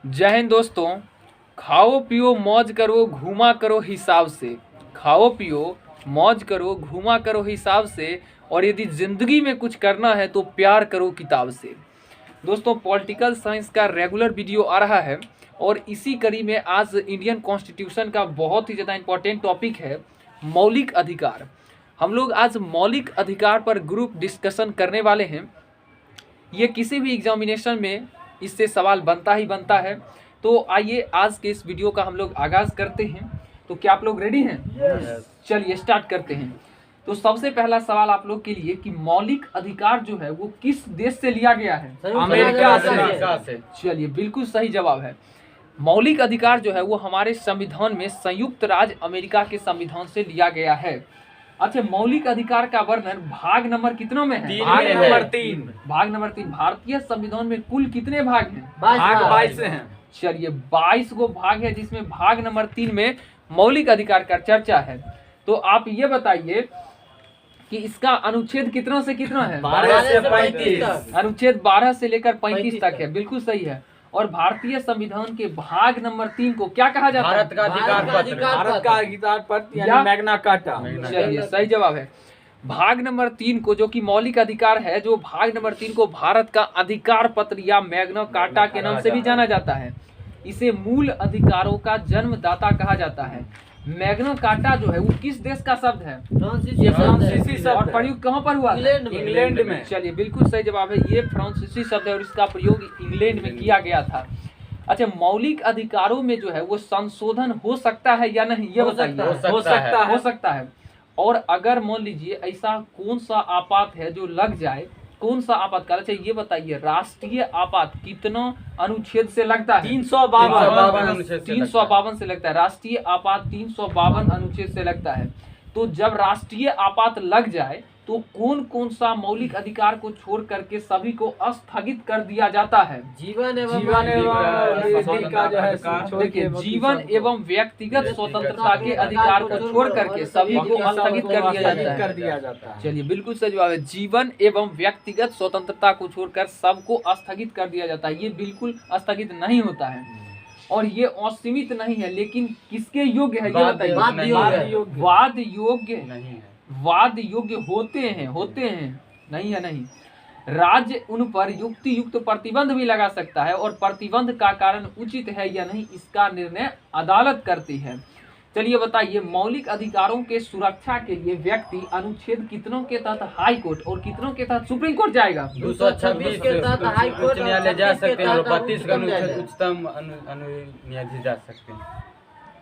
जय हिंद दोस्तों। खाओ पियो मौज करो घूमा करो हिसाब से। खाओ पियो मौज करो घूमा करो हिसाब से, और यदि ज़िंदगी में कुछ करना है तो प्यार करो किताब से। दोस्तों, पॉलिटिकल साइंस का रेगुलर वीडियो आ रहा है और इसी कड़ी में आज इंडियन कॉन्स्टिट्यूशन का बहुत ही ज़्यादा इम्पोर्टेंट टॉपिक है मौलिक अधिकार। हम लोग आज मौलिक अधिकार पर ग्रुप डिस्कशन करने वाले हैं। ये किसी भी एग्जामिनेशन में इससे सवाल बनता ही बनता है। तो आइए आज के इस वीडियो का हम लोग आगाज़ करते हैं। तो क्या आप लोग रेडी हैं? चलिए स्टार्ट करते हैं। तो सबसे पहला सवाल आप लोग के लिए कि मौलिक अधिकार जो है वो किस देश से लिया गया है? अमेरिका से। चलिए बिल्कुल सही जवाब है। मौलिक अधिकार जो है वो हमारे संविधान में संयुक्त राज्य अमेरिका के संविधान से लिया गया है। अच्छा, मौलिक अधिकार का वर्णन भाग नंबर कितनों में है? भाग नंबर 3। भाग नंबर 3। भारतीय संविधान में कुल कितने भाग हैं? भाग 22 हैं। चलिए 22 को भाग है, जिसमें भाग नंबर 3 में मौलिक अधिकार का चर्चा है। तो आप ये बताइए कि इसका अनुच्छेद कितनों से कितना है? 12 से 35। अनुच्छेद 12 से लेकर 35 तक है। बिल्कुल सही है। और भारतीय संविधान के भाग नंबर 3 को क्या कहा जाता है? भारत का अधिकार पत्र यानी मैग्ना कार्टा। चलिए सही जवाब है। भाग नंबर 3 को, जो कि मौलिक अधिकार है, जो भाग नंबर 3 को भारत का अधिकार पत्र या मैग्ना कार्टा के नाम से भी जाना जाता है। इसे मूल अधिकारों का जन्मदाता कहा जाता है। मैग्ना कार्टा जो है वो किस देश का शब्द है? फ्रांसीसी शब्द और प्रयोग कहाँ पर हुआ? इंग्लैंड में। चलिए बिल्कुल सही जवाब है। ये फ्रांसीसी शब्द है और इसका प्रयोग इंग्लैंड में किया गया था। अच्छा, मौलिक अधिकारों में जो है वो संशोधन हो सकता है या नहीं, ये बताइए। हो सकता है। और अगर मान लीजिए ऐसा कौन सा आपात है जो लग जाए, कौन सा आपातकाल? अच्छा ये बताइए, राष्ट्रीय आपात कितना अनुच्छेद से लगता है? 352 से लगता है। राष्ट्रीय आपात 352 अनुच्छेद से लगता है। तो जब राष्ट्रीय आपात लग जाए तो कौन कौन सा मौलिक अधिकार को छोड़ करके सभी को स्थगित कर दिया जाता है? देखिए, जीवन एवं व्यक्तिगत स्वतंत्रता के अधिकार को छोड़ करके सभी को स्थगित कर दिया जाता है। चलिए बिल्कुल सही जवाब है। जीवन एवं व्यक्तिगत स्वतंत्रता को छोड़कर सबको स्थगित कर दिया जाता है। ये बिल्कुल स्थगित नहीं होता है और ये असीमित नहीं है, लेकिन किसके योग्य है ये बताइए। वाद योग्य होते हैं। नहीं। राज्य उन पर युक्त प्रतिबंध भी लगा सकता है और प्रतिबंध का कारण उचित है या नहीं इसका निर्णय अदालत करती है। चलिए बताइए, मौलिक अधिकारों के सुरक्षा के लिए व्यक्ति अनुच्छेद कितनों के तहत हाई कोर्ट और कितनों के तहत सुप्रीम कोर्ट जाएगा? 226 के तहत हाई कोर्ट न्यायालय जा सकते हैं और 32 का अनुच्छेद उच्चतम न्यायालय जा सकते हैं।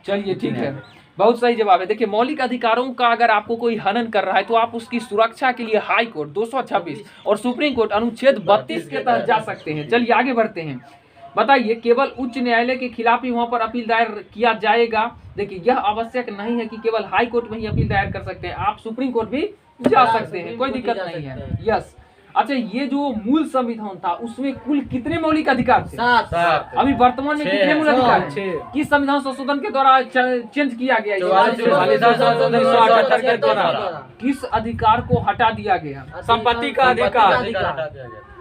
चलिए ठीक है, बहुत सही जवाब है। देखिए, मौलिक अधिकारों का अगर आपको कोई हनन कर रहा है तो आप उसकी सुरक्षा के लिए हाई कोर्ट 226 और सुप्रीम कोर्ट अनुच्छेद 32 के तहत जा सकते हैं। चलिए आगे बढ़ते हैं। बताइए, केवल उच्च न्यायालय के खिलाफ ही वहां पर अपील दायर किया जाएगा? देखिए, यह आवश्यक नहीं है कि केवल हाई कोर्ट में ही अपील दायर कर सकते हैं। आप सुप्रीम कोर्ट भी जा सकते हैं, कोई दिक्कत नहीं है। यस। अच्छा, ये जो मूल संविधान था उसमें कुल कितने मौलिक अधिकार थे? 7। अभी वर्तमान में कितने मूल अधिकार हैं? किस संविधान संशोधन के द्वारा चेंज किया गया? 1978 के द्वारा। किस अधिकार को हटा दिया गया? संपत्ति का अधिकार।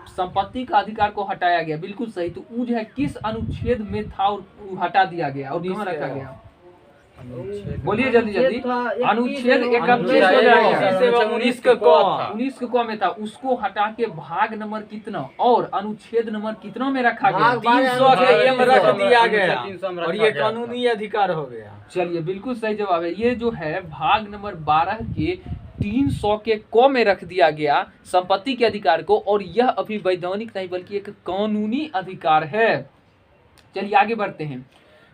संपत्ति का अधिकार को हटाया गया। बिल्कुल सही। तो वो जो है किस अनुच्छेद में था और हटा दिया गया और कहाँ रखा गया? बोलिए जल्दी। अनुच्छेद 31 हो जाएगा। 19 को में था, उसको हटा के भाग नंबर कितना और अनुच्छेद नंबर कितना में रखा गया? 300 में रख दिया गया और ये कानूनी अधिकार हो गया। चलिए बिल्कुल सही जवाब है। ये जो है भाग नंबर 12 के 300 के क में रख दिया गया संपत्ति के अधिकार को, और यह अभी वैधानिक नहीं बल्कि एक कानूनी अधिकार है। चलिए आगे बढ़ते हैं।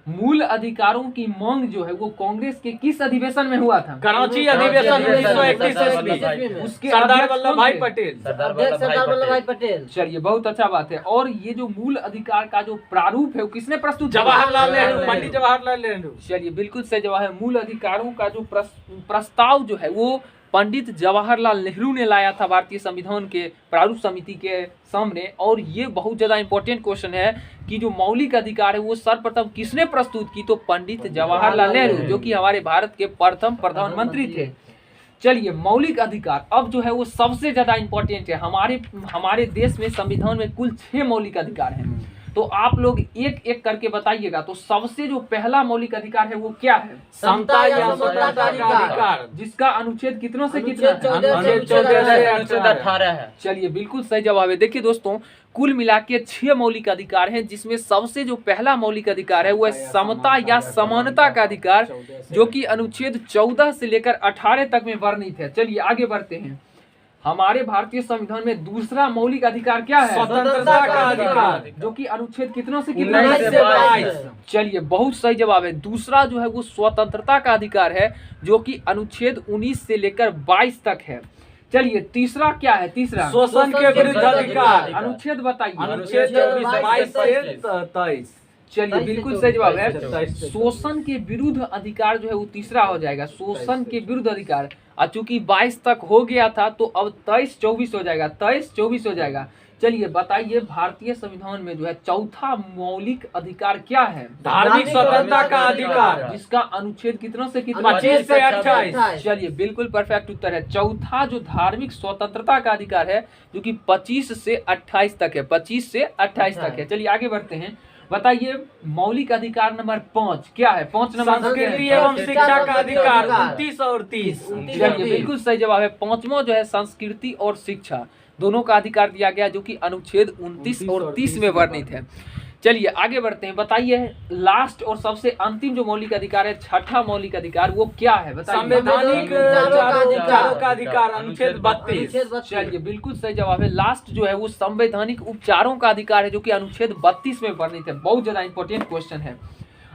मूल अधिकारों की मांग जो है वो कांग्रेस के किस अधिवेशन में हुआ था? कराची अधिवेशन 1931 में। उसके सरदार वल्लभ भाई पटेल। चलिए बहुत अच्छा बात है। और ये जो मूल अधिकार का जो प्रारूप है वो किसने प्रस्तुत? जवाहरलाल नेहरू, पंडित जवाहरलाल नेहरू। चलिए बिल्कुल सही जवाब है। मूल अधिकारों का जो प्रस्ताव जो है वो पंडित जवाहरलाल नेहरू ने लाया था भारतीय संविधान के प्रारूप समिति के सामने। और ये बहुत ज़्यादा इंपॉर्टेंट क्वेश्चन है कि जो मौलिक अधिकार है वो सर्वप्रथम किसने प्रस्तुत की? तो पंडित जवाहरलाल नेहरू, जो कि हमारे भारत के प्रथम प्रधानमंत्री थे। चलिए, मौलिक अधिकार अब जो है वो सबसे ज़्यादा इंपॉर्टेंट है। हमारे देश में संविधान में कुल 6 मौलिक अधिकार हैं। तो आप लोग एक एक करके बताइएगा। तो सबसे जो पहला मौलिक अधिकार है वो क्या है? समता या समानता का अधिकार, जिसका अनुच्छेद कितनों से कितना है? अनुच्छेद 14 से अनुच्छेद 18 है। चलिए बिल्कुल सही जवाब है। देखिए दोस्तों, कुल मिला के 6 मौलिक अधिकार हैं, जिसमें सबसे जो पहला मौलिक अधिकार है वो है समता या समानता का अधिकार, जो कि अनुच्छेद 14 से लेकर 18 तक में वर्णित है। चलिए आगे बढ़ते हैं। हमारे भारतीय संविधान में दूसरा मौलिक अधिकार क्या है? स्वतंत्रता का अधिकार, जो कि अनुच्छेद कितनों से कितना? 19 से 22। चलिए बहुत सही जवाब है। दूसरा जो है वो स्वतंत्रता का अधिकार है, जो कि अनुच्छेद 19 से लेकर 22 तक है। चलिए तीसरा क्या है? तीसरा शोषण के विरुद्ध अधिकार, अनुच्छेद बताइए। अनुच्छेद 22 से 23। चलिए बिल्कुल सही जवाब है। शोषण के विरुद्ध अधिकार जो है वो तीसरा हो जाएगा, शोषण के विरुद्ध अधिकार। और चूंकि 22 तक हो गया था तो अब 23-24 हो जाएगा, 23-24 हो जाएगा। चलिए बताइए, भारतीय संविधान में जो है चौथा मौलिक अधिकार क्या है? धार्मिक स्वतंत्रता का अधिकार, जिसका अनुच्छेद कितनों से कितना? 25 से 28। चलिए बिल्कुल परफेक्ट उत्तर है। चौथा जो धार्मिक स्वतंत्रता का अधिकार है, जो कि 25 से 28 तक है, 25 से 28 तक है। चलिए आगे बढ़ते हैं। बताइए मौलिक अधिकार नंबर 5 क्या है? 5 नंबर संस्कृति एवं शिक्षा का अधिकार 29 और 30। चलिए बिल्कुल सही जवाब है। पांचवा जो है संस्कृति और शिक्षा दोनों का अधिकार दिया गया, जो कि अनुच्छेद 29 और 30 में वर्णित है। चलिए आगे बढ़ते हैं। बताइए लास्ट और सबसे अंतिम जो मौलिक अधिकार है, छठा मौलिक अधिकार, वो क्या है? बताइए। संवैधानिक चारों का अधिकार, अनुच्छेद 32। चलिए बिल्कुल सही जवाब है। लास्ट जो है वो संवैधानिक उपचारों का अधिकार है, जो कि अनुच्छेद 32 में वर्णित है। बहुत ज्यादा इंपॉर्टेंट क्वेश्चन है।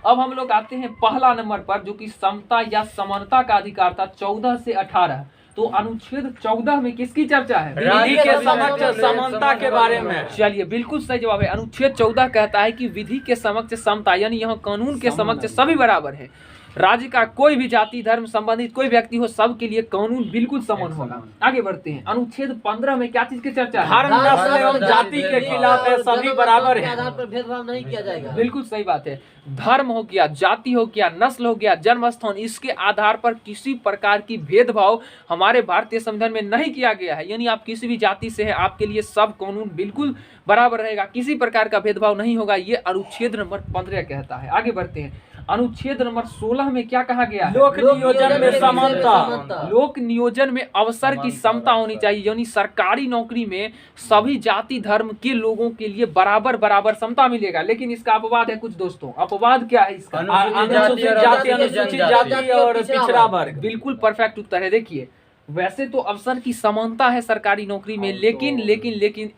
अब हम लोग आते हैं पहला नंबर पर, जो कि समता या समानता का अधिकार था 14 से 18। तो अनुच्छेद 14 में किसकी चर्चा है? विधि के समक्ष समानता के बारे में। चलिए बिल्कुल सही जवाब है। अनुच्छेद 14 कहता है कि विधि के समक्ष समता, यानी यहाँ कानून के समक्ष सभी बराबर है। राज्य का कोई भी जाति धर्म संबंधित कोई व्यक्ति हो, सबके लिए कानून बिल्कुल समान होगा। आगे बढ़ते हैं। अनुच्छेद 15 में क्या चीज की चर्चा है? धर्म नस्ल एवं जाति के खिलाफ है, सभी बराबर है। आधार पर भेदभाव नहीं किया जाएगा। बिल्कुल सही बात है। धर्म हो गया, जाति हो गया, नस्ल हो गया, जन्म स्थान, इसके आधार पर किसी प्रकार की भेदभाव हमारे भारतीय संविधान में नहीं किया गया है। यानी आप किसी भी जाति से हैं, आपके लिए सब कानून बिल्कुल बराबर रहेगा, किसी प्रकार का भेदभाव नहीं होगा। ये अनुच्छेद नंबर 15 कहता है। आगे बढ़ते हैं। अनुच्छेद नंबर 16 में क्या कहा गया है? लोक नियोजन में समानता। लोक नियोजन में अवसर की समता होनी चाहिए, यानी सरकारी नौकरी में सभी जाति धर्म के लोगों के लिए बराबर बराबर समता मिलेगा। लेकिन इसका अपवाद है कुछ दोस्तों। अपवाद क्या है इसका? अनुसूचित जाति, अनुसूचित जाति और पिछड़ा वर्ग। बिल्कुल परफेक्ट उत्तर है। देखिए वैसे तो अवसर की समानता है सरकारी नौकरी में, लेकिन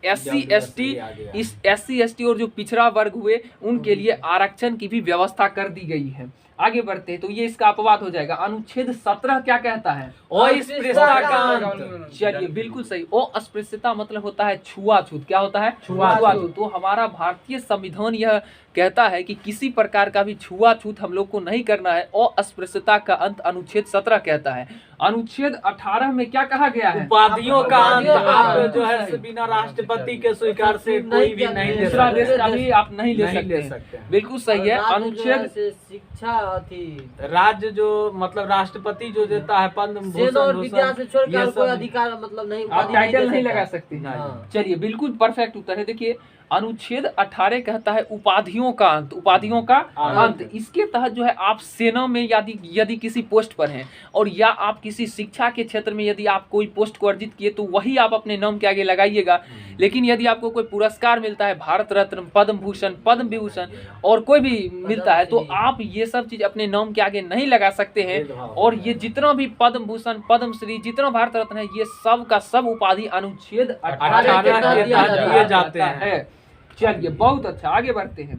SC ST और जो पिछड़ा वर्ग हुए उनके लिए आरक्षण की भी व्यवस्था कर दी गई है। आगे बढ़ते हैं। तो ये इसका अपवाद हो जाएगा। अनुच्छेद 17 क्या कहता है? अस्पृश्यता का अंत। चलिए बिल्कुल सही। अस्पृश्यता मतलब होता है छुआछूत। क्या होता है? छुआछूत। तो हमारा भारतीय संविधान यह कहता है कि किसी प्रकार का भी छुआछूत हम लोग को नहीं करना है। अस्पृश्यता का अंत अनुच्छेद 17 कहता है। अनुच्छेद 18 में क्या कहा गया है? उपाधियों का अंत। आप जो है बिना राष्ट्रपति के स्वीकार से कोई भी नहीं ले दूसरा देश का भी आप नहीं ले ले सकते सकते। बिल्कुल सही है। अनुच्छेद शिक्षा थी, राज्य जो मतलब राष्ट्रपति जो देता है पद्म सेना और विद्या से भूषण, छोड़कर ये कोई सब अधिकार मतलब नहीं, आप टाइटल नहीं लगा सकते। हाँ। चलिए बिल्कुल परफेक्ट उत्तर है। देखिए अनुच्छेद 18 कहता है उपाधियों का अंत। उपाधियों का अंत। इसके तहत जो है आप सेना में यदि किसी पोस्ट पर हैं, और या आप किसी शिक्षा के क्षेत्र में यदि आप कोई पोस्ट को अर्जित किए, तो वही आप अपने नाम के आगे लगाइएगा। लेकिन यदि आपको कोई पुरस्कार मिलता है, भारत रत्न, पद्म भूषण, पद्म विभूषण और कोई भी मिलता है, तो आप ये सब चीज अपने नाम के आगे नहीं लगा सकते हैं। और ये जितना भी पद्म भूषण, पद्म श्री, जितना भारत रत्न है, ये सब का सब उपाधि अनुच्छेद 18 के तहत दिए जाते हैं। चलिए बहुत अच्छा। आगे बढ़ते हैं।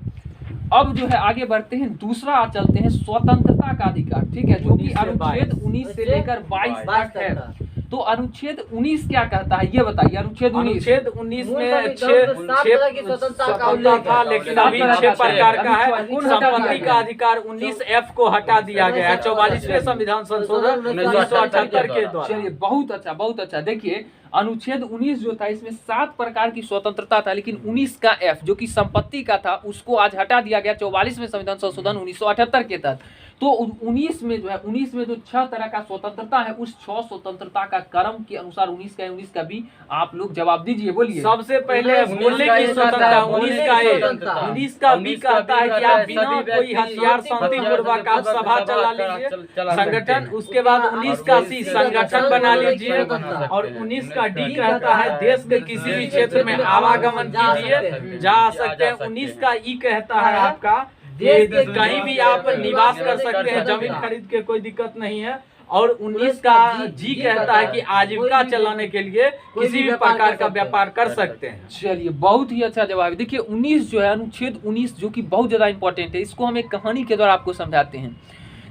अब जो है आगे बढ़ते हैं, दूसरा चलते हैं स्वतंत्रता का अधिकार। ठीक है, जो कि अनुच्छेद 19 से लेकर 22 तक है। तो अनुच्छेद 19 क्या कहता है ये बताइए। अनुच्छेद 19 में 6 स्वतंत्रता का उल्लेख था, लेकिन अभी 6 प्रकार का है। संपत्ति का अधिकार 19F को हटा दिया गया है 44वें संविधान संशोधन 1978 के द्वारा। चलिए बहुत अच्छा बहुत अच्छा। देखिए अनुच्छेद 19 जो था, इसमें 7 प्रकार की स्वतंत्रता था, लेकिन 19 का F जो कि संपत्ति का था, उसको आज हटा दिया गया 44वें संविधान संशोधन 1978 के तहत। तो 19 में जो है 19 में जो 6 तरह का स्वतंत्रता है, उस 6 स्वतंत्रता का क्रम के अनुसार 19 का भी आप लोग जवाब दीजिए, बोलिए। सबसे पहले बोलने की स्वतंत्रता 19 का ए, 19 का बी कहता है कि आप बिना कोई हथियार शांतिपूर्वक आप सभा चला लीजिए, संगठन। उसके बाद 19 का सी संगठन बना लीजिए, और 19 का डी कहता है देश के किसी भी क्षेत्र में आवागमन कीजिए, जा सकते हैं। 19 का ई कहता है आपका कहीं भी आप निवास कर सकते हैं, जमीन खरीद के कोई दिक्कत नहीं है। और 19 का जी कहता है कि आजीविका चलाने के लिए किसी भी प्रकार का व्यापार कर सकते हैं। चलिए, बहुत ही अच्छा जवाब है। देखिए 19 जो है, अनुच्छेद 19 जो कि बहुत ज्यादा इंपॉर्टेंट है, इसको हम एक कहानी के द्वारा आपको समझाते हैं।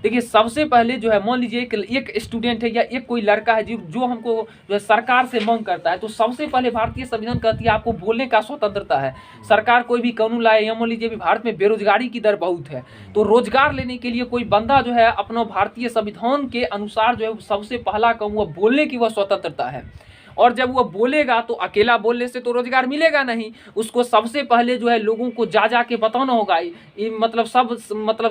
देखिए सबसे पहले जो है, मान लीजिए एक स्टूडेंट है या एक कोई लड़का है जो हमको जो है सरकार से मांग करता है, तो सबसे पहले भारतीय संविधान कहती है आपको बोलने का स्वतंत्रता है। सरकार कोई भी कानून लाए, या मान लीजिए भारत में बेरोजगारी की दर बहुत है, तो रोजगार लेने के लिए कोई बंदा जो है अपना भारतीय संविधान के अनुसार जो है सबसे पहला काम वो बोलने की वह स्वतंत्रता है। और जब वो बोलेगा तो अकेला बोलने से तो रोजगार मिलेगा नहीं, उसको सबसे पहले जो है लोगों को जा के बताना होगा, मतलब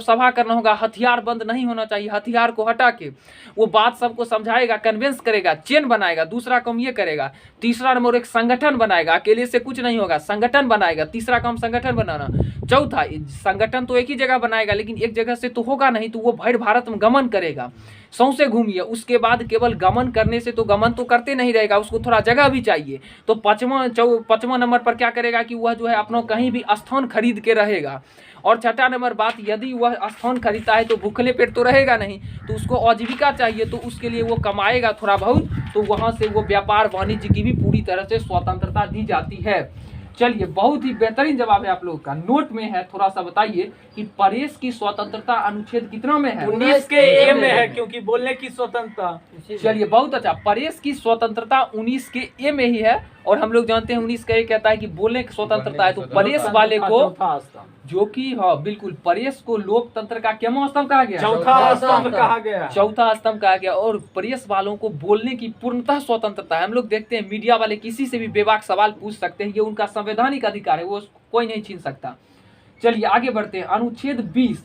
सभा करना होगा, हथियार बंद नहीं होना चाहिए, हथियार को हटा के वो बात सबको समझाएगा, कन्विंस करेगा, चेन बनाएगा। दूसरा काम ये करेगा। तीसरा नंबर एक संगठन बनाएगा, अकेले से कुछ नहीं होगा, संगठन बनाएगा, तीसरा काम संगठन बनाना। चौथा, संगठन तो एक ही जगह बनाएगा, लेकिन एक जगह से तो होगा नहीं, तो वो भर भारत में गमन करेगा, सौंसे घूमिए। उसके बाद केवल गमन करने से तो गमन तो करते नहीं रहेगा, उसको थोड़ा जगह भी चाहिए। तो पांचवा नंबर पर क्या करेगा कि वह जो है अपना कहीं भी स्थान खरीद के रहेगा। और छठा नंबर बात, यदि वह स्थान खरीदता है तो भूखले पेट तो रहेगा नहीं, तो उसको आजीविका चाहिए, तो उसके लिए वो कमाएगा थोड़ा बहुत, तो वहाँ से वो व्यापार वाणिज्य की भी पूरी तरह से स्वतंत्रता दी जाती है। चलिए, बहुत ही बेहतरीन जवाब है आप लोगों का। नोट में है, थोड़ा सा बताइए कि प्रेस की स्वतंत्रता अनुच्छेद कितना में है? 19 के ए में है, क्योंकि बोलने की स्वतंत्रता। चलिए, बहुत अच्छा। प्रेस की स्वतंत्रता 19 के ए में ही है, और हम लोग जानते हैं 19 का ए कहता है कि बोलने की स्वतंत्रता है। तो प्रेस वाले को, जो कि हाँ बिल्कुल, प्रेस को लोकतंत्र का क्या स्तंभ कहा गया? चौथा स्तंभ कहा गया। चौथा स्तंभ कहा गया। और प्रेस वालों को बोलने की पूर्णतः स्वतंत्रता है। हम लोग देखते हैं मीडिया वाले किसी से भी बेबाक सवाल पूछ सकते हैं, ये उनका संवैधानिक अधिकार है, वो कोई नहीं छीन सकता। चलिए आगे बढ़ते हैं। अनुच्छेद 20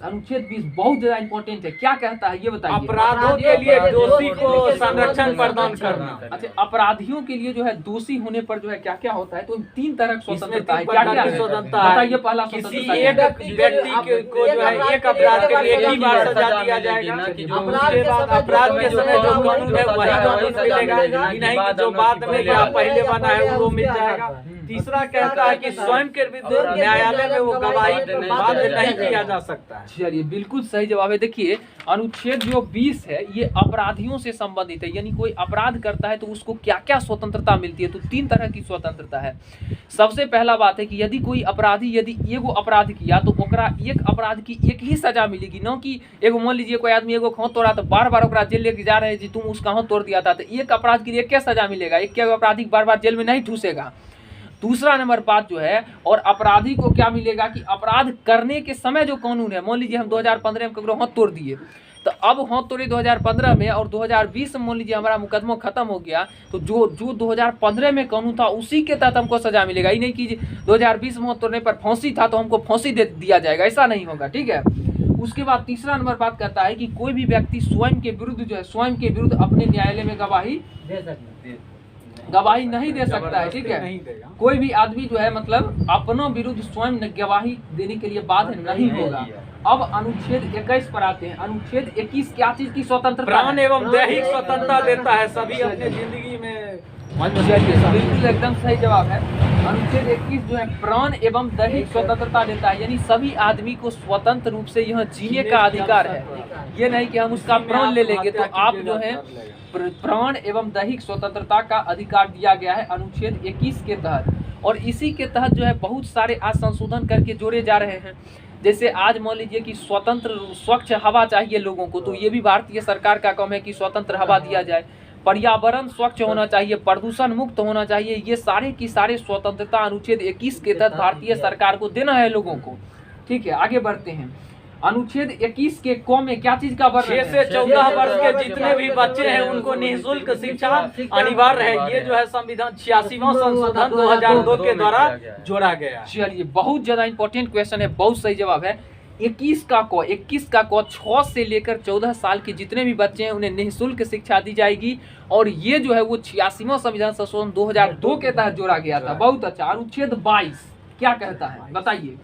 बहुत ज्यादा इंपॉर्टेंट है। क्या कहता है ये बताइए? अपराधों के लिए दोषी को संरक्षण प्रदान करना। अच्छा, अपराधियों के लिए जो है दोषी होने पर जो है क्या क्या होता है? तो 3 तरह की स्वतंत्रता है। क्या क्या स्वतंत्रता है? बताइए। पहला, किसी एक व्यक्ति को जो है एक अपराध के लिए एक ही बार सजा दिया जाएगा। उसके बाद अपराध के समय जो कानून है वही कानून मिलेगा, नहीं कि जो बाद में क्या पहले बना है वो मिल जाएगा। तीसरा कहता है कि स्वयं के विरुद्ध न्यायालय में वो गवाही बाध्य नहीं किया जा सकता है। चलिए, बिल्कुल सही जवाब है। देखिए, अनुच्छेद जो 20 है ये अपराधियों से संबंधित है, यानी कोई अपराध करता है तो उसको क्या क्या स्वतंत्रता मिलती है। तो 3 तरह की स्वतंत्रता है। सबसे पहला बात है कि यदि कोई अपराधी यदि एगो अपराध किया तो ओकरा एक अपराध की एक ही सजा मिलेगी, न कि एगो मान लीजिए कोई आदमी एगो हाथ तोड़ा तो बार बार ओकरा जेल लेके जा रहे हैं जी तुम उसका हाथ तोड़ दिया था, तो एक अपराध के लिए क्या सजा मिलेगा? एक अपराधी बार बार जेल में नहीं ठूसेगा। दूसरा नंबर बात जो है, और अपराधी को क्या मिलेगा कि अपराध करने के समय जो कानून है, मान लीजिए हम 2015 में ककरो हाथ तोड़ दिए, तो अब हाथ तोड़े 2015 में और 2020 में मान लीजिए हमारा मुकदमा खत्म हो गया, तो जो 2015 में कानून था उसी के तहत हमको सजा मिलेगा। ही नहीं कि 2020 में हाथ तोड़ने पर फांसी था तो हमको फांसी दे दिया जाएगा, ऐसा नहीं होगा। ठीक है। उसके बाद तीसरा नंबर बात कहता है कि कोई भी व्यक्ति स्वयं के विरुद्ध जो है स्वयं के विरुद्ध अपने न्यायालय में गवाही नहीं दे सकता है। ठीक है। कोई भी आदमी जो है मतलब अपनों विरुद्ध स्वयं गवाही देने के लिए बाध्य नहीं होगा। अब अनुच्छेद 21 पर आते हैं। अनुच्छेद 21 क्या चीज की स्वतंत्रता? प्राण एवं दैहिक स्वतंत्रता देता है सभी अपने जिंदगी में। बिल्कुल एकदम सही जवाब है। अनुच्छेद 21 जो है प्राण एवं दैहिक स्वतंत्रता देता है, यानी सभी आदमी को स्वतंत्र रूप से यह जीने का अधिकार है। ये नहीं कि हम उसका प्राण ले लेंगे। तो आप जो है प्राण एवं दैहिक स्वतंत्रता का अधिकार दिया गया है अनुच्छेद 21 के तहत। और इसी के तहत जो है बहुत सारे आज संशोधन करके जोड़े जा रहे हैं। जैसे आज मान लीजिए कि स्वतंत्र स्वच्छ हवा चाहिए लोगों को, तो ये भी भारतीय सरकार का काम है कि स्वतंत्र हवा दिया जाए। पर्यावरण स्वच्छ होना चाहिए, प्रदूषण मुक्त होना चाहिए। ये सारे की सारे स्वतंत्रता अनुच्छेद 21 के तहत भारतीय सरकार को देना है लोगों को। ठीक है, आगे बढ़ते हैं। अनुच्छेद 21 के क में क्या चीज का वर्णन है? 6 से 14 वर्ष के जितने भी बच्चे हैं उनको निःशुल्क शिक्षा अनिवार्य है। ये जो है संविधान 86वां संशोधन 2002 के द्वारा जोड़ा गया। चलिए, बहुत ज्यादा इंपॉर्टेंट क्वेश्चन है, बहुत सही जवाब है। 21 का क 6 से लेकर 14 साल के जितने भी बच्चे हैं उन्हें निःशुल्क शिक्षा दी जाएगी। और ये जो है वो 86वां संविधान संशोधन 2002 के तहत जोड़ा गया था। बहुत अच्छा। अनुच्छेद 22 क्या कहता है बताइए?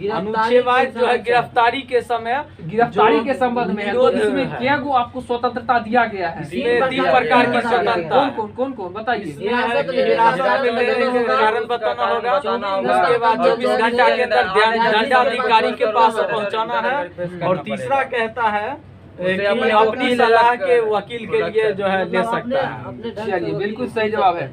अनुच्छेद 22 जो है गिरफ्तारी के संबंध में है। तो इसमें क्या गो आपको स्वतंत्रता दिया गया है? इसमें 3 प्रकार की स्वतंत्रता। कौन बताइए? हिरासत में लेने के कारण बताना होगा। उसके बाद 24 घंटा के अंदर दंडाधिकारी के पास पहुंचाना है। और तीसरा कहता है कि अपनी सलाह के वकील के लिए जो है ले सकता है। चलिए बिल्कुल सही जवाब है।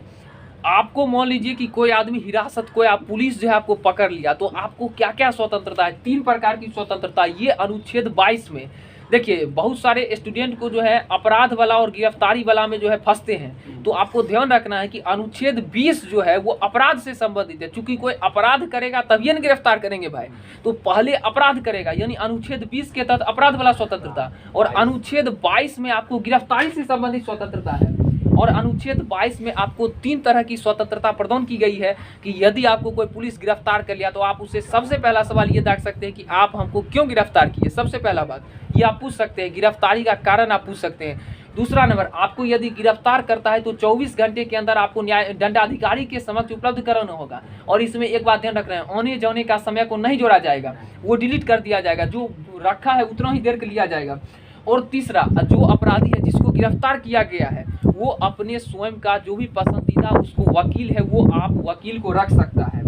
आपको मान लीजिए कि कोई आदमी हिरासत, कोई आप पुलिस जो है आपको पकड़ लिया, तो आपको क्या क्या स्वतंत्रता है? 3 प्रकार की स्वतंत्रता ये अनुच्छेद 22 में। देखिए बहुत सारे स्टूडेंट को जो है अपराध वाला और गिरफ्तारी वाला में जो है फंसते हैं। तो आपको ध्यान रखना है कि अनुच्छेद 20 जो है वो अपराध से संबंधित है। चूंकि कोई अपराध करेगा तभी न गिरफ्तार करेंगे भाई, तो पहले अपराध करेगा, यानी अनुच्छेद 20 के तहत अपराध वाला स्वतंत्रता। और अनुच्छेद 22 में आपको गिरफ्तारी से संबंधित स्वतंत्रता है। और अनुच्छेद 22 में आपको 3 तरह की स्वतंत्रता प्रदान की गई है कि यदि आपको कोई पुलिस गिरफ्तार कर लिया तो आप उससे सबसे पहला सवाल ये दाग सकते हैं कि आप हमको क्यों गिरफ्तार किए। सबसे पहला बात ये आप पूछ सकते हैं, गिरफ्तारी का कारण आप पूछ सकते हैं। दूसरा नंबर, आपको यदि गिरफ्तार करता है तो 24 घंटे के अंदर आपको न्याय दंडाधिकारी के समक्ष उपलब्ध कराना होगा। और इसमें एक बात ध्यान रखना है, आने जाने का समय को नहीं जोड़ा जाएगा, वो डिलीट कर दिया जाएगा। जो रखा है उतना ही देर के लिया जाएगा। और तीसरा, जो अपराधी है जिसको गिरफ्तार किया गया है वो अपने स्वयं का जो भी पसंदीदा उसको वकील है वो आप वकील को रख सकता है।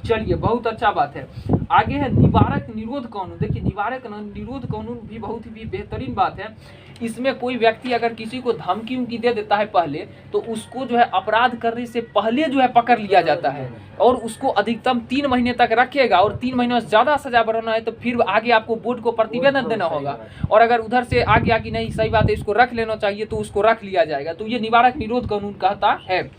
चलिए बहुत अच्छा बात है। आगे है निवारक निरोध कानून। देखिए निवारक निरोध कानून भी बहुत ही बेहतरीन बात है। इसमें कोई व्यक्ति अगर किसी को धमकी उमकी दे देता है पहले, तो उसको जो है अपराध करने से पहले जो है पकड़ लिया जाता है और उसको अधिकतम 3 महीने तक रखेगा। और 3 महीने से ज़्यादा सजा बढ़ाना है तो फिर आगे आपको बोर्ड को प्रतिवेदन देना होगा। और अगर उधर से आ गया कि नहीं सही बात है इसको रख लेना चाहिए तो उसको रख लिया जाएगा। तो ये निवारक निरोध कानून कहता है।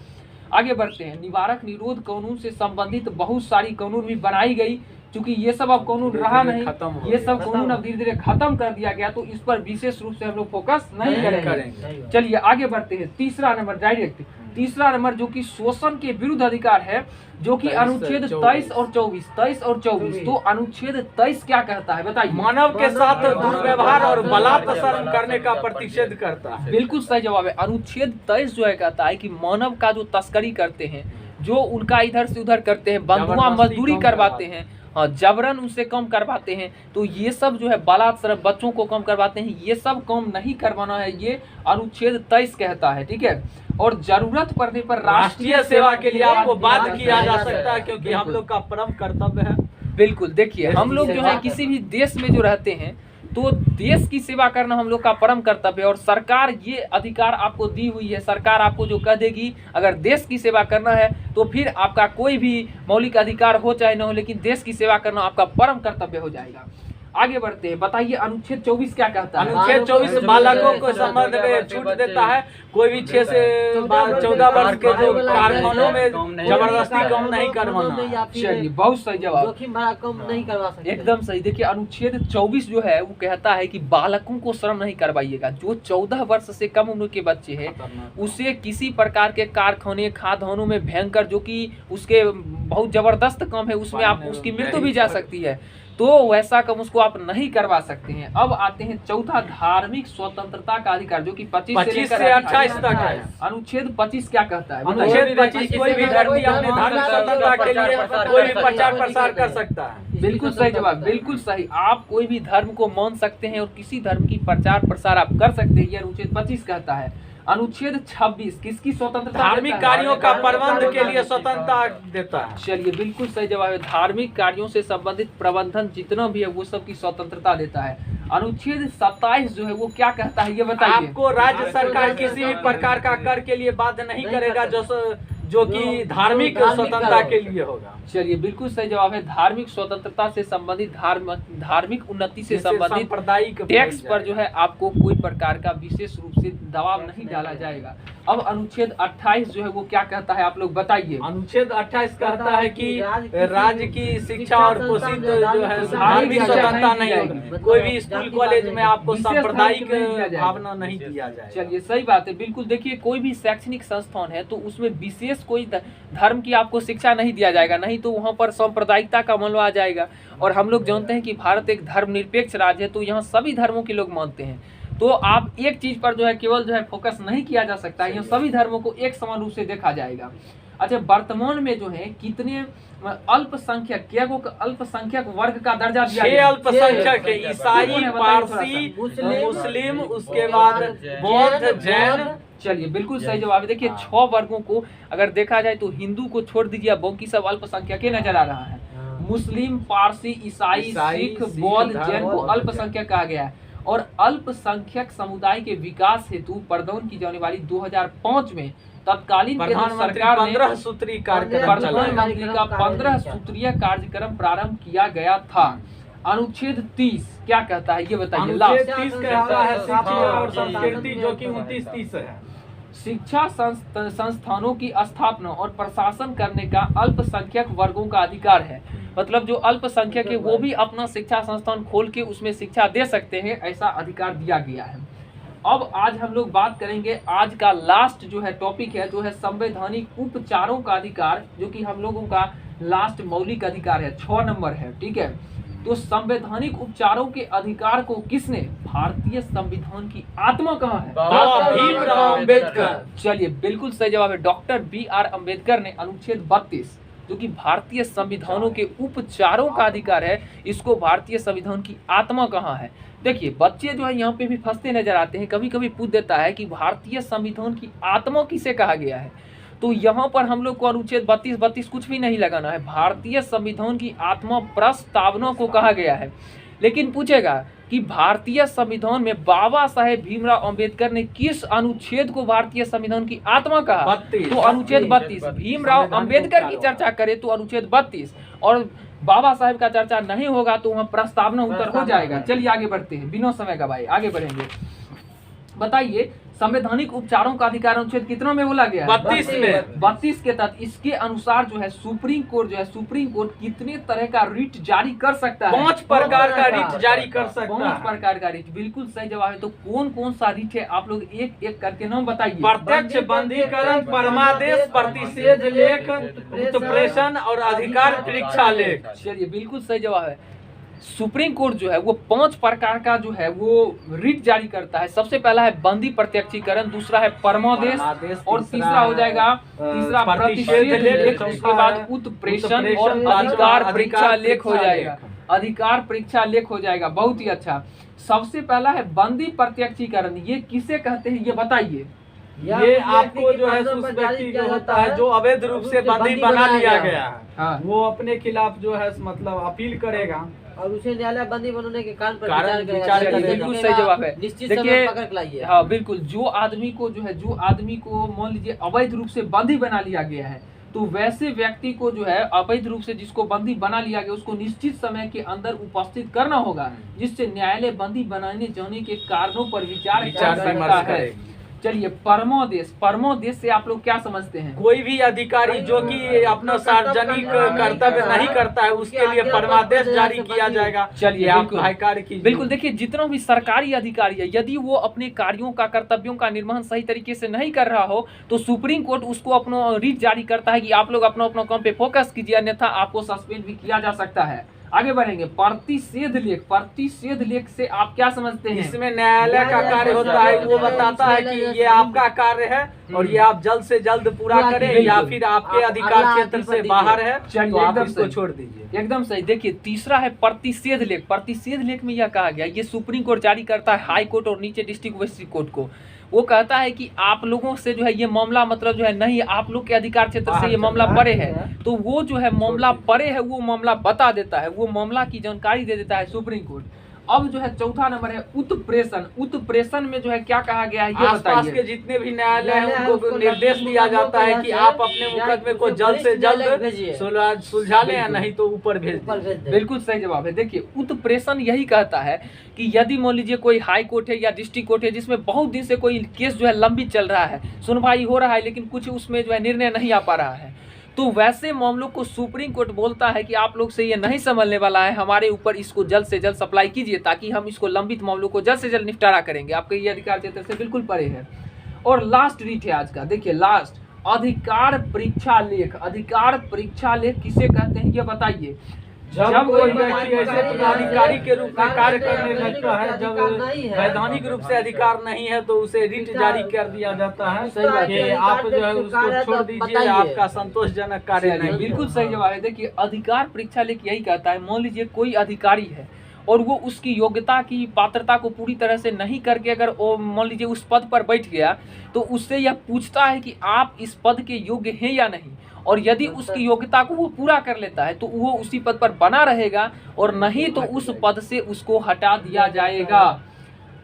आगे बढ़ते हैं। निवारक निरोध कानून से संबंधित बहुत सारी कानून भी बनाई गई। चूंकि ये सब अब कानून रहा नहीं, ये सब कानून अब धीरे धीरे खत्म कर दिया गया, तो इस पर विशेष रूप से हम लोग फोकस नहीं करेंगे। चलिए आगे बढ़ते हैं। तीसरा नंबर जो कि शोषण के विरुद्ध अधिकार है, जो कि अनुच्छेद 23 और 24। तो अनुच्छेद 23 क्या कहता है बताइए? मानव के साथ दुर्व्यवहार और बलात्कार करने का प्रतिषेध करता है। बिल्कुल सही जवाब है। अनुच्छेद 23 जो है कहता है कि मानव का जो तस्करी करते हैं, जो उनका इधर से उधर करते हैं, बंधुआ मजदूरी करवाते हैं, जबरन उनसे कम करवाते हैं, तो ये सब जो है बलात्कार बच्चों को कम करवाते हैं, ये सब काम नहीं करवाना है, ये अनुच्छेद 23 कहता है। ठीक है। और जरूरत पड़ने पर राष्ट्रीय सेवा के लिए आपको बाध्य किया जा सकता है, क्योंकि हम लोग का परम कर्तव्य है। बिल्कुल। देखिए हम लोग जो है किसी भी देश में जो रहते हैं तो देश की सेवा करना हम लोग का परम कर्तव्य है। और सरकार ये अधिकार आपको दी हुई है। सरकार आपको जो कह देगी अगर देश की सेवा करना है तो फिर आपका कोई भी मौलिक अधिकार हो चाहे न हो, लेकिन देश की सेवा करना आपका परम कर्तव्य हो जाएगा। आगे बढ़ते हैं। बताइए अनुच्छेद 24 क्या कहता है? अनुच्छेद 24 बालकों को संबंध में छूट देता है। कोई भी 6 से 14 वर्ष के जो कारखानों में जबरदस्ती काम नहीं करवाना। चलिए बहुत सही जवाब, जोखिम भरा काम नहीं करवा सकते। एकदम सही। देखिए अनुच्छेद 24 जो है वो कहता है कि बालकों को श्रम नहीं करवाइएगा। जो 14 वर्ष से कम उम्र के बच्चे हैं उसे किसी प्रकार के कारखाने खाद्यान्नों में भयंकर, जो कि उसके बहुत जबरदस्त काम है, उसमें आप उसकी मृत्यु भी जा सकती है, तो वैसा काम उसको आप नहीं करवा सकते हैं। अब आते हैं चौथा, धार्मिक स्वतंत्रता का अधिकार, जो कि 25 से 28 तक है। अनुच्छेद 25 क्या कहता है? अनुच्छेद 25 कोई भी व्यक्ति अपने धार्मिक स्वतंत्रता के लिए कोई भी प्रचार प्रसार कर सकता है। बिल्कुल सही जवाब, बिल्कुल सही। आप कोई भी धर्म को मान सकते हैं और किसी धर्म की प्रचार प्रसार आप कर सकते हैं, ये अनुच्छेद 25 कहता है। अनुच्छेद 26 किसकी स्वतंत्रता? धार्मिक कार्यों का प्रबंध के लिए स्वतंत्रता देता है। चलिए बिल्कुल सही जवाब है। धार्मिक कार्यों से संबंधित प्रबंधन जितना भी है वो सब की स्वतंत्रता देता है। अनुच्छेद 27 जो है वो क्या कहता है ये बताइए? आपको राज्य सरकार किसी भी प्रकार का कर के लिए बाध्य नहीं करेगा जो कि धार्मिक स्वतंत्रता के लिए होगा। चलिए बिल्कुल सही जवाब है। धार्मिक स्वतंत्रता से संबंधित, धार्मिक उन्नति से संबंधित सांप्रदायिक टैक्स पर जो है आपको कोई प्रकार का विशेष रूप से दबाव नहीं डाला जाएगा। अब अनुच्छेद 28 जो है वो क्या कहता है आप लोग बताइए? अनुच्छेद 28 कहता है कि राज्य की शिक्षा और पोषित जो है धार्मिक स्वतंत्रता नहीं होगी। कोई भी स्कूल कॉलेज में आपको सांप्रदायिक भावना नहीं दिया जाए। चलिए सही बात है, बिल्कुल। देखिए कोई भी शैक्षणिक संस्थान है तो उसमें विशेष विशेष कोई धर्म की आपको शिक्षा नहीं दिया जाएगा, नहीं तो वहाँ पर सांप्रदायिकता का मनवा आ जाएगा। और हम लोग जानते हैं कि भारत एक धर्मनिरपेक्ष राज्य है, तो यहाँ सभी धर्मों के लोग मानते हैं। तो आप एक चीज़ पर जो है केवल जो है फोकस नहीं किया जा सकता, यहाँ सभी धर्मों को एक समान रूप से देखा जाएगा। अच्छा, वर्तमान में जो है कितने अल्पसंख्यक, क्या को अल्पसंख्यक वर्ग का दर्जा दिया 6 गया? अल्पसंख्यक है, ईसाई, पारसी, मुस्लिम, उसके बाद बौद्ध, जैन। चलिए बिल्कुल सही जवाब है। देखिए 6 वर्गों को अगर देखा जाए तो हिंदू को छोड़ दीजिए, बाकी सब अल्पसंख्यक के नजर आ रहा है। मुस्लिम, पारसी, ईसाई, सिख, बौद्ध, जैन को अल्पसंख्यक कहा गया है। और अल्पसंख्यक समुदाय के विकास हेतु प्रदान की जाने वाली 2005 में तत्कालीन केंद्र सरकार ने 15 सूत्री कार्यक्रम प्रधानमंत्री का 15 सूत्रीय कार्यक्रम प्रारंभ किया गया था। अनुच्छेद 30 क्या कहता है ये बताइए। अनुच्छेद 30 कहता है शिक्षा और संस्कृति, जो कि 29-30 है। शिक्षा संस्थानों की स्थापना और प्रशासन करने का अल्पसंख्यक वर्गों का अधिकार है। मतलब जो अल्पसंख्यक है वो भी अपना शिक्षा संस्थान खोल के उसमें शिक्षा दे सकते हैं, ऐसा अधिकार दिया गया है। अब आज हम लोग बात करेंगे, आज का लास्ट जो है टॉपिक है, जो है संवैधानिक उपचारों का अधिकार, जो कि हम लोगों का लास्ट मौलिक अधिकार है, 6 नंबर है। ठीक है, तो संवैधानिक उपचारों के अधिकार को किसने, भारतीय संविधान की आत्मा कहाँ है? डॉक्टर भीमराव अम्बेडकर। चलिए बिल्कुल सही जवाब है, डॉक्टर BR अम्बेडकर ने अनुच्छेद 32 जो कि भारतीय संविधानों के उपचारों का अधिकार है, इसको भारतीय संविधान की आत्मा कहाँ है। देखिए बच्चे जो है यहाँ पे भी फंसते नजर आते हैं, कभी कभी पूछ देता है कि भारतीय संविधान की आत्मा किसे कहा गया है। तो यहाँ पर हम लोग को अनुच्छेद 32 कुछ भी नहीं लगाना है, भारतीय संविधान की आत्मा प्रस्तावना को कहा गया है। लेकिन पूछेगा कि भारतीय संविधान में बाबा साहेब भीमराव अंबेडकर ने किस अनुच्छेद को भारतीय संविधान की आत्मा कहा? 32। तो अनुच्छेद 32। भीमराव अंबेडकर की चर्चा करें तो अनुच्छेद 32, और बाबा साहेब का चर्चा नहीं होगा तो वहाँ प्रस्तावना उत्तर हो जाएगा। चलिए आगे बढ़ते हैं, बिना समय गवाए आगे बढ़ेंगे। बताइए संवैधानिक उपचारों का अधिकार अनुच्छेद कितना में बोला गया? 32 में। 32 के तहत इसके अनुसार जो है सुप्रीम कोर्ट कितने तरह का रिट जारी कर सकता है? 5 प्रकार का रिट जारी कर सकता 5 है। प्रकार का रिट, बिल्कुल सही जवाब है। तो कौन कौन सा रिट है आप लोग एक एक करके नाम बताइए। प्रत्यक्ष बंदीकरण, परमादेश, प्रतिषेध लेख, उत्प्रेषण और अधिकार परीक्षा लेख। चलिए बिल्कुल सही जवाब है। सुप्रीम कोर्ट जो है वो 5 प्रकार का जो है वो रिट जारी करता है। सबसे पहला है बंदी प्रत्यक्षीकरण, दूसरा है परमादेश, और तीसरा हो जाएगा प्रतिषेध लेख, उसके बाद उत्प्रेषण और अधिकार परीक्षा लेख हो जाएगा। अधिकार परीक्षा लेख हो जाएगा, बहुत ही अच्छा। सबसे पहला है बंदी प्रत्यक्षीकरण, ये किसे कहते हैं ये बताइए। ये आपको जो है उस व्यक्ति जो होता है जो अवैध रूप से बंदी बना लिया गया है, हाँ। वो अपने खिलाफ जो है मतलब अपील करेगा और उसे न्यायालय बंदी बनाने के कारण पर कारण विचार करेगा। करेगा। बिल्कुल सही जवाब है। निश्चित देखिए, समय पकड़ के लाइए। हाँ बिल्कुल, जो आदमी को मान लीजिए अवैध रूप से बंदी बना लिया गया है, तो वैसे व्यक्ति को जो है अवैध रूप से जिसको बंदी बना लिया गया उसको निश्चित समय के अंदर उपस्थित करना होगा, जिससे न्यायालय बंदी बनाने जाने के कारणों पर विचार कर सकता है। चलिए परमोदेश से आप लोग क्या समझते हैं? कोई भी अधिकारी जो कि अपना सार्वजनिक कर्तव्य नहीं करता है उसके लिए परमादेश जारी किया जाएगा। चलिए आप कार्य की बिल्कुल देखिए, जितना भी सरकारी अधिकारी है यदि वो अपने कार्यों का कर्तव्यों का निर्वहन सही तरीके से नहीं कर रहा हो तो सुप्रीम कोर्ट उसको अपना रिट जारी करता है कि आप लोग अपना अपना काम पे फोकस कीजिए, अन्यथा आपको सस्पेंड भी किया जा सकता है। आगे बढ़ेंगे, प्रतिषेध लेख से आप क्या समझते हैं? इसमें न्यायालय का कार्य होता है, वो बताता है कि ये आपका कार्य है और ये आप जल्द से जल्द पूरा करें, या फिर आपके अधिकार क्षेत्र से बाहर है तो आप इसको छोड़ दीजिए। एकदम सही। देखिए तीसरा है प्रतिषेध लेख में यह कहा गया, ये सुप्रीम कोर्ट जारी करता है हाई कोर्ट और नीचे डिस्ट्रिक्ट मजिस्ट्रेट कोर्ट को। वो कहता है कि आप लोगों से जो है ये मामला मतलब जो है नहीं, आप लोग के अधिकार क्षेत्र से ये मामला परे है, तो वो जो है मामला परे है वो मामला बता देता है, वो मामला की जानकारी दे देता है सुप्रीम कोर्ट। अब जो है चौथा नंबर है उत्प्रेषण में जो है क्या कहा गया है ये आसपास बताइए। के जितने भी न्यायालय हैं उनको निर्देश दिया जाता है कि आप अपने मुकदमे को जल्द से जल्द सुलझा लें, या नहीं तो ऊपर भेज दें। बिल्कुल सही जवाब है। देखिए उत्प्रेषण यही कहता है कि यदि मान लीजिए कोई हाई कोर्ट है या डिस्ट्रिक्ट कोर्ट है जिसमें बहुत दिन से कोई केस जो है लंबित चल रहा है, सुनवाई हो रहा है लेकिन कुछ उसमें जो है निर्णय नहीं आ पा रहा है, तो वैसे मामलों को सुप्रीम कोर्ट बोलता है कि आप लोग से ये नहीं संभलने वाला है, हमारे ऊपर इसको जल्द से जल्द सप्लाई कीजिए ताकि हम इसको लंबित मामलों को जल्द से जल्द निपटारा करेंगे। आपके ये अधिकार क्षेत्र से बिल्कुल परे है। और लास्ट रीट है आज का, देखिए लास्ट अधिकार परीक्षा लेख, अधिकार परीक्षा लेख किसे कहते हैं ये बताइए। जब कोई व्यक्ति ऐसे पदाधिकारी के रूप में कार्य करने लगता है, जब वैधानिक रूप से अधिकार नहीं है तो उसे रिट जारी कर दिया जाता है कि आप जो है उसको छोड़ दीजिए, आपका संतोषजनक कार्य नहीं। बिल्कुल सही जवाब है। देखिए अधिकार परीक्षा लेख यही कहता है, मान लीजिए कोई अधिकारी है और वो उसकी योग्यता की पात्रता को पूरी तरह से नहीं करके अगर वो मान लीजिए उस पद पर बैठ गया तो उससे यह पूछता है कि आप इस पद के योग्य हैं या नहीं, और यदि उसकी योग्यता को वो पूरा कर लेता है तो वो उसी पद पर बना रहेगा, और नहीं तो उस पद से उसको हटा दिया जाएगा।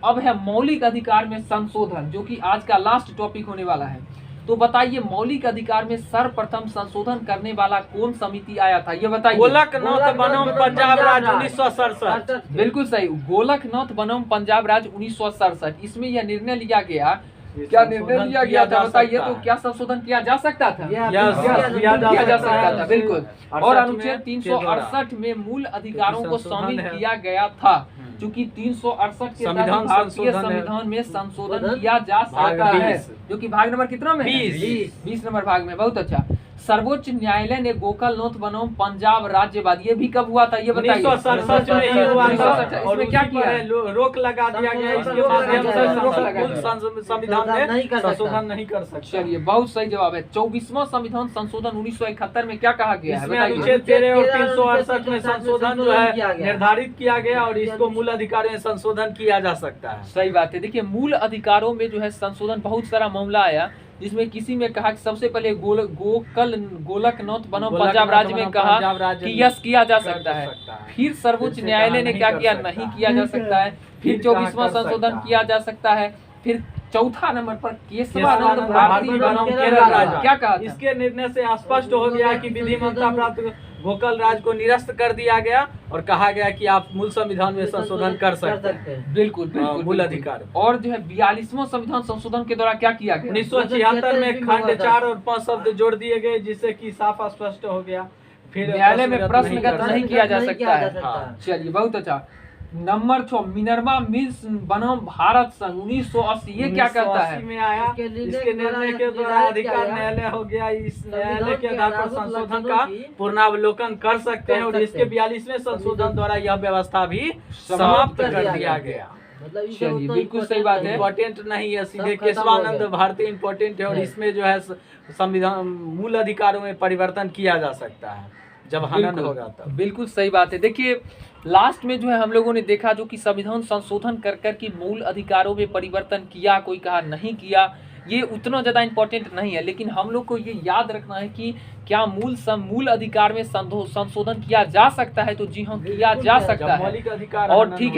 अब है मौलिक अधिकार में संशोधन, जो कि आज का लास्ट टॉपिक होने वाला है। तो बताइए मौलिक अधिकार में सर्वप्रथम संशोधन करने वाला कौन समिति आया था, ये बताइए। गोलकनाथ बनाम पंजाब राज्य 1967। बिल्कुल सही, गोलकनाथ बनाम पंजाब राज्य 1967। इसमें यह निर्णय लिया गया, क्या निर्णय लिया गया था बताइए। तो क्या संशोधन किया जा सकता था? किया जा सकता था, बिल्कुल। और अनुच्छेद 368 में मूल अधिकारों को शामिल किया गया था, क्योंकि 368 के तहत भारतीय संविधान में संशोधन किया जा सकता है, जो कि भाग नंबर कितना में? 20 नंबर भाग में। बहुत अच्छा। सर्वोच्च न्यायालय ने गोकलनाथ बनाम पंजाब राज्यवाद, ये भी कब हुआ था ये बताइए? 1967 में ही हुआ था। और इसमें क्या किया है? रोक लगा दिया गया, इसके माध्यम से संविधान में संशोधन नहीं कर सकते। चलिए बहुत सही जवाब है। 24वां संविधान संशोधन 1971 में क्या कहा गया है इसमें बताइए? अनुच्छेद 13 और 368 में संशोधन जो है निर्धारित किया गया, और इसको मूल अधिकारों में संशोधन किया जा सकता है। सही बात है। देखिए मूल अधिकारों में जो है संशोधन बहुत सारा मामला आया, जिसमें किसी में कहा कि सबसे पहले गोलकनाथ बनाम पंजाब राज्य में कहा कि यस किया जा सकता है। फिर सर्वोच्च न्यायालय ने क्या किया? नहीं किया जा सकता है। फिर 24वां संशोधन किया जा सकता है। फिर चौथा नंबर पर केशवानंद भारती बनाम केरल राज्य, क्या कहा? इसके निर्णय से स्पष्ट हो गया कि विधिमंता प्राप्त गोकल राज को निरस्त कर दिया गया और कहा गया कि आप मूल संविधान में संशोधन कर सकते हैं। बिल्कुल बिल्कुल मूल अधिकार। और जो है 42वां संविधान संशोधन के द्वारा क्या किया गया? 1976 में खंड 4 और 5 शब्द जोड़ दिए गए, जिससे कि साफ स्पष्ट हो गया। फिर न्यायालय में प्रश्नगत नहीं किया जा सकता है। चलिए बहुत अच्छा। नंबर 6 मिनर्वा मिल्स बनाम भारत संघ 1980, ये क्या कहता है? में आया। इसके निर्णय के द्वारा अधिकार न्यायालय हो गया। इस न्यायालय के आधार पर संशोधन का पुनरावलोकन कर सकते हैं, और इसके 42वें संशोधन द्वारा यह व्यवस्था भी समाप्त कर दिया गया। चलिए बिल्कुल सही बात है। इम्पोर्टेंट नहीं है, सीधे केशवानंद भारती इम्पोर्टेंट है, और इसमें जो है संविधान मूल अधिकारों में परिवर्तन किया जा सकता है जब हनन होगा तब। बिल्कुल सही बात है। देखिए लास्ट में जो है हम लोगों ने देखा जो कि संविधान संशोधन कर कर की मूल अधिकारों में परिवर्तन किया, कोई कहा नहीं किया, ये उतना ज़्यादा इम्पोर्टेंट नहीं है। लेकिन हम लोग को ये याद रखना है कि क्या मूल अधिकार में संशोधन किया जा सकता है? तो जी हाँ किया जा सकता है। मौलिक अधिकार और ठीक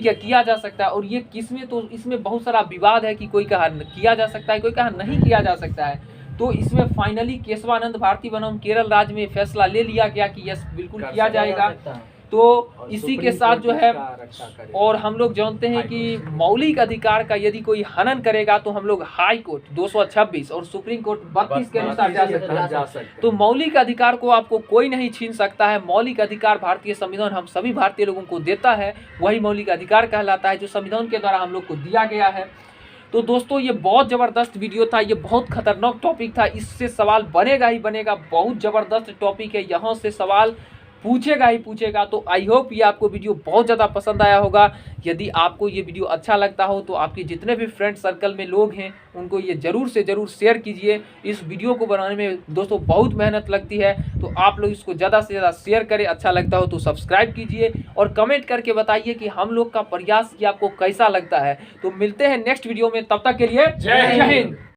है किया जा सकता है। और ये किसमें, तो इसमें बहुत सारा विवाद है कि कोई कहा किया जा सकता है, कोई कहा नहीं किया जा सकता है। तो इसमें फाइनली केशवानंद भारती बनाम केरल राज्य में फैसला ले लिया गया कि यस बिल्कुल किया जाएगा। तो इसी के साथ जो है, और हम लोग जानते हैं कि मौलिक अधिकार का यदि कोई हनन करेगा तो हम लोग हाई कोर्ट 226 और सुप्रीम कोर्ट 32 के अनुसार जा सकते हैं। तो मौलिक अधिकार को आपको कोई नहीं छीन सकता है। मौलिक अधिकार भारतीय संविधान हम सभी भारतीय लोगों को देता है, वही मौलिक अधिकार कहलाता है जो संविधान के द्वारा हम लोग को दिया गया है। तो दोस्तों ये बहुत ज़बरदस्त वीडियो था, ये बहुत खतरनाक टॉपिक था, इससे सवाल बनेगा ही बनेगा। बहुत ज़बरदस्त टॉपिक है, यहाँ से सवाल पूछेगा ही पूछेगा। तो आई होप ये आपको वीडियो बहुत ज़्यादा पसंद आया होगा। यदि आपको ये वीडियो अच्छा लगता हो तो आपके जितने भी फ्रेंड सर्कल में लोग हैं उनको ये ज़रूर से ज़रूर शेयर कीजिए। इस वीडियो को बनाने में दोस्तों बहुत मेहनत लगती है, तो आप लोग इसको ज़्यादा से ज़्यादा शेयर करें। अच्छा लगता हो तो सब्सक्राइब कीजिए और कमेंट करके बताइए कि हम लोग का प्रयास ये आपको कैसा लगता है। तो मिलते हैं नेक्स्ट वीडियो में, तब तक के लिए जय हिंद।